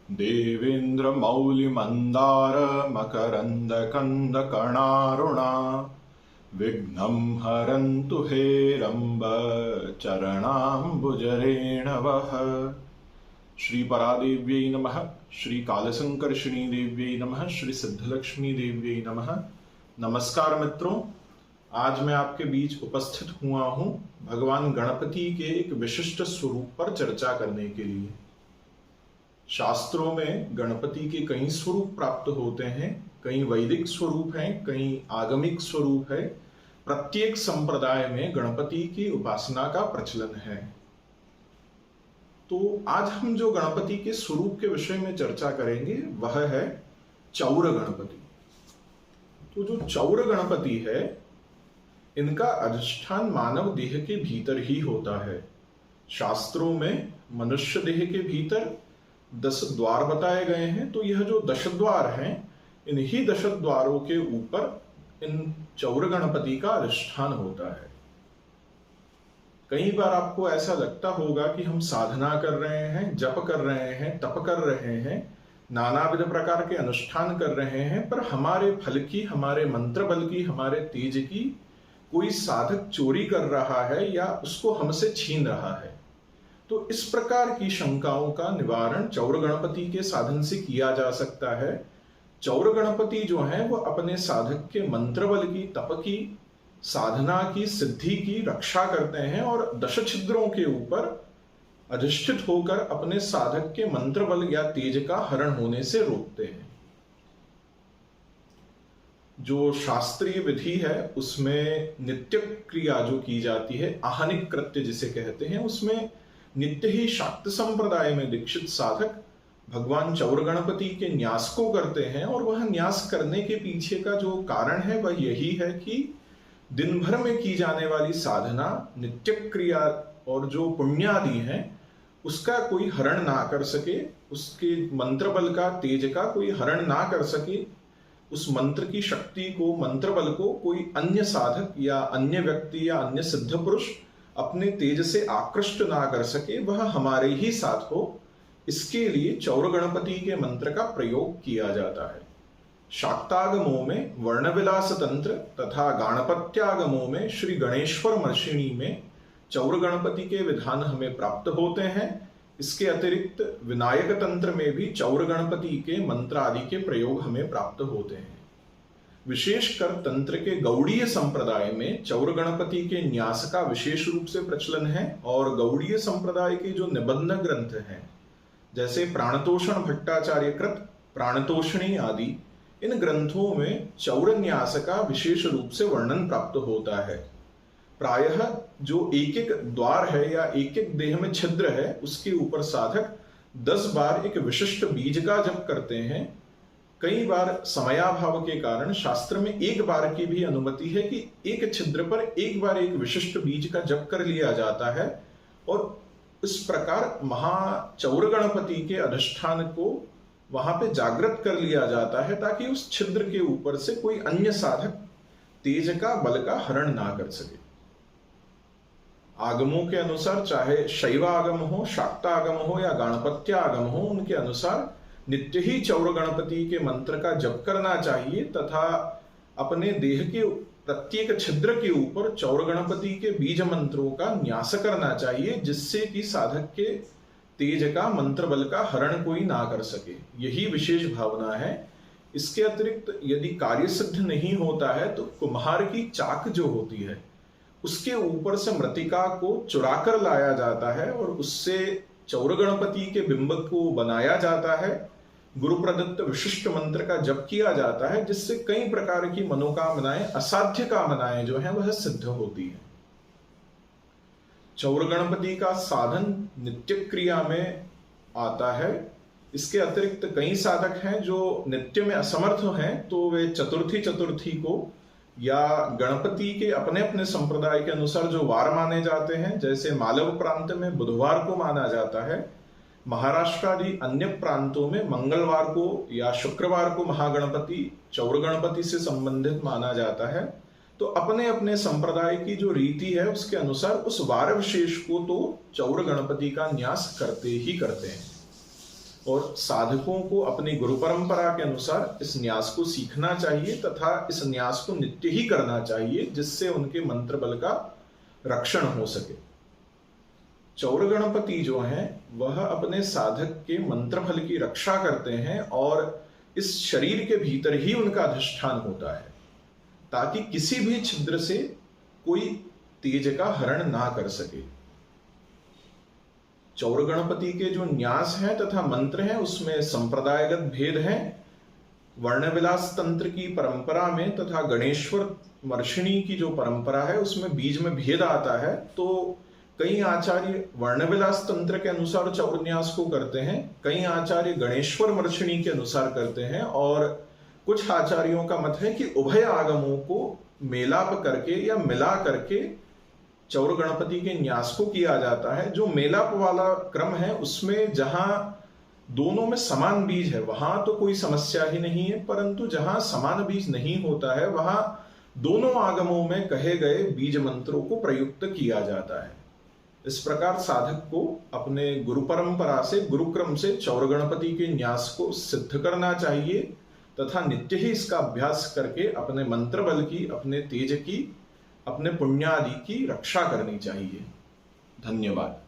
देवेन्द्रमौलिमन्दारमकरन्दकन्दकर्णारुणा विघ्नं हरन्तु हेरम्ब चरणाम्बुजरेणवः। श्री परादेव्यै नमः। श्री कालसंकर्षिणी देव्यै नमः। श्री सिद्धलक्ष्मी देव्यै नमः। नमस्कार मित्रों, आज मैं आपके बीच उपस्थित हुआ हूं भगवान गणपति के एक विशिष्ट स्वरूप पर चर्चा करने के लिए। शास्त्रों में गणपति के कई स्वरूप प्राप्त होते हैं, कई वैदिक स्वरूप हैं, कई आगमिक स्वरूप है। प्रत्येक संप्रदाय में गणपति की उपासना का प्रचलन है। तो आज हम जो गणपति के स्वरूप के विषय में चर्चा करेंगे वह है चौर गणपति। तो जो चौर गणपति है, इनका अधिष्ठान मानव देह के भीतर ही होता है। शास्त्रों में मनुष्य देह के भीतर 10 द्वार बताए गए हैं। तो यह जो 10 द्वार हैं, इन्हीं 10 द्वारों के ऊपर इन चौर गणपति का अधिष्ठान होता है। कई बार आपको ऐसा लगता होगा कि हम साधना कर रहे हैं, जप कर रहे हैं, तप कर रहे हैं, नानाविध प्रकार के अनुष्ठान कर रहे हैं, पर हमारे फल की, हमारे मंत्र बल की, हमारे तेज की कोई साधक चोरी कर रहा है या उसको हमसे छीन रहा है। तो इस प्रकार की शंकाओं का निवारण चौर गणपति के साधन से किया जा सकता है। चौर गणपति जो है वो अपने साधक के मंत्र बल की, तप की, साधना की, सिद्धि की रक्षा करते हैं और 10 छिद्रों के ऊपर अधिष्ठित होकर अपने साधक के मंत्र बल या तेज का हरण होने से रोकते हैं। जो शास्त्रीय विधि है उसमें नित्य क्रिया जो की जाती है, आहनिक कृत्य जिसे कहते हैं, उसमें नित्य ही शाक्त संप्रदाय में दीक्षित साधक भगवान चौर गणपति के न्यास को करते हैं। और वह न्यास करने के पीछे का जो कारण है वह यही है कि दिन भर में की जाने वाली साधना, नित्य क्रिया और जो पुण्यादि हैं उसका कोई हरण ना कर सके, उसके मंत्र बल का, तेज का कोई हरण ना कर सके, उस मंत्र की शक्ति को, मंत्र बल को कोई अन्य साधक या अन्य व्यक्ति या अन्य सिद्ध पुरुष अपने तेज से आकृष्ट ना कर सके, वह हमारे ही साथ हो। इसके लिए चौर गणपति के मंत्र का प्रयोग किया जाता है। शाक्तागमों में वर्णविलास तंत्र तथा गाणपत्यागमों में श्री गणेश्वर मर्षिणी में चौर गणपति के विधान हमें प्राप्त होते हैं। इसके अतिरिक्त विनायक तंत्र में भी चौर गणपति के मंत्र आदि के प्रयोग हमें प्राप्त होते हैं। विशेषकर तंत्र के गौड़ीय संप्रदाय में चौर गणपति के न्यास का विशेष रूप से प्रचलन है। और गौड़ीय संप्रदाय के जो निबंध ग्रंथ हैं, जैसे प्राणतोषण भट्टाचार्य कृत, प्राणतोषणी आदि, इन ग्रंथों में चौर न्यास का विशेष रूप से वर्णन प्राप्त होता है। प्रायः जो एक एक द्वार है या एक एक देह में छिद्र है, उसके ऊपर साधक 10 बार एक विशिष्ट बीज का जप करते हैं। कई बार समयाभाव के कारण शास्त्र में 1 बार की भी अनुमति है कि एक छिद्र पर 1 बार एक विशिष्ट बीज का जप कर लिया जाता है। और इस प्रकार महाचौर गणपति के अधिष्ठान को वहां पे जागृत कर लिया जाता है, ताकि उस छिद्र के ऊपर से कोई अन्य साधक तेज का, बल का हरण ना कर सके। आगमों के अनुसार, चाहे शैव आगम हो, शाक्त आगम हो या गाणपत्य आगम हो, उनके अनुसार नित्य ही चौर गणपति के मंत्र का जप करना चाहिए तथा अपने देह के प्रत्येक छिद्र के ऊपर चौर गणपति के बीज मंत्रों का न्यास करना चाहिए, जिससे कि साधक के तेज का, मंत्र बल का हरण कोई ना कर सके। यही विशेष भावना है। इसके अतिरिक्त यदि कार्य सिद्ध नहीं होता है तो कुम्हार की चाक जो होती है, उसके ऊपर से मृतिका को चुराकर लाया जाता है और उससे चौर गणपति के बिंब को बनाया जाता है। गुरु प्रदत्त विशिष्ट मंत्र का जप किया जाता है, जिससे कई प्रकार की मनोकामनाएं, असाध्य कामनाएं जो हैं वह सिद्ध होती है। चौर गणपति का साधन नित्य क्रिया में आता है। इसके अतिरिक्त कई साधक हैं जो नित्य में असमर्थ हैं, तो वे चतुर्थी को या गणपति के अपने अपने संप्रदाय के अनुसार जो वार माने जाते हैं, जैसे मालव प्रांत में बुधवार को माना जाता है, महाराष्ट्र आदि अन्य प्रांतों में मंगलवार को या शुक्रवार को महागणपति, चौर गणपति से संबंधित माना जाता है। तो अपने अपने संप्रदाय की जो रीति है उसके अनुसार उस वार विशेष को तो चौर गणपति का न्यास करते ही करते हैं। और साधकों को अपनी गुरु परंपरा के अनुसार इस न्यास को सीखना चाहिए तथा इस न्यास को नित्य ही करना चाहिए, जिससे उनके मंत्र बल का रक्षण हो सके। चौर गणपति जो हैं वह अपने साधक के मंत्र फल की रक्षा करते हैं और इस शरीर के भीतर ही उनका अधिष्ठान होता है, ताकि किसी भी छिद्र से कोई तेज का हरण ना कर सके। चौर गणपति के जो न्यास हैं तथा मंत्र हैं उसमें संप्रदायगत भेद हैं। वर्णविलास तंत्र की परंपरा में तथा गणेश्वर वर्षिणी की जो परंपरा है उसमें बीज में भेद आता है। तो कई आचार्य वर्णविलास तंत्र के अनुसार चौर न्यास को करते हैं, कई आचार्य गणेश्वर वर्षिणी के अनुसार करते हैं, और कुछ आचार्यों का मत है कि उभय आगमों को मेलाप करके या मिला करके चौर गणपति के न्यास को किया जाता है। जो मेलाप वाला क्रम है उसमें जहां दोनों में समान बीज है वहां तो कोई समस्या ही नहीं है, परंतु जहां समान बीज नहीं होता है वहां दोनों आगमों में कहे गए बीज मंत्रों को प्रयुक्त किया जाता है। इस प्रकार साधक को अपने गुरु परंपरा से, गुरुक्रम से चौर गणपति के न्यास को सिद्ध करना चाहिए तथा नित्य ही इसका अभ्यास करके अपने मंत्र बल की, अपने तेज की, अपने पुण्यादि की रक्षा करनी चाहिए। धन्यवाद।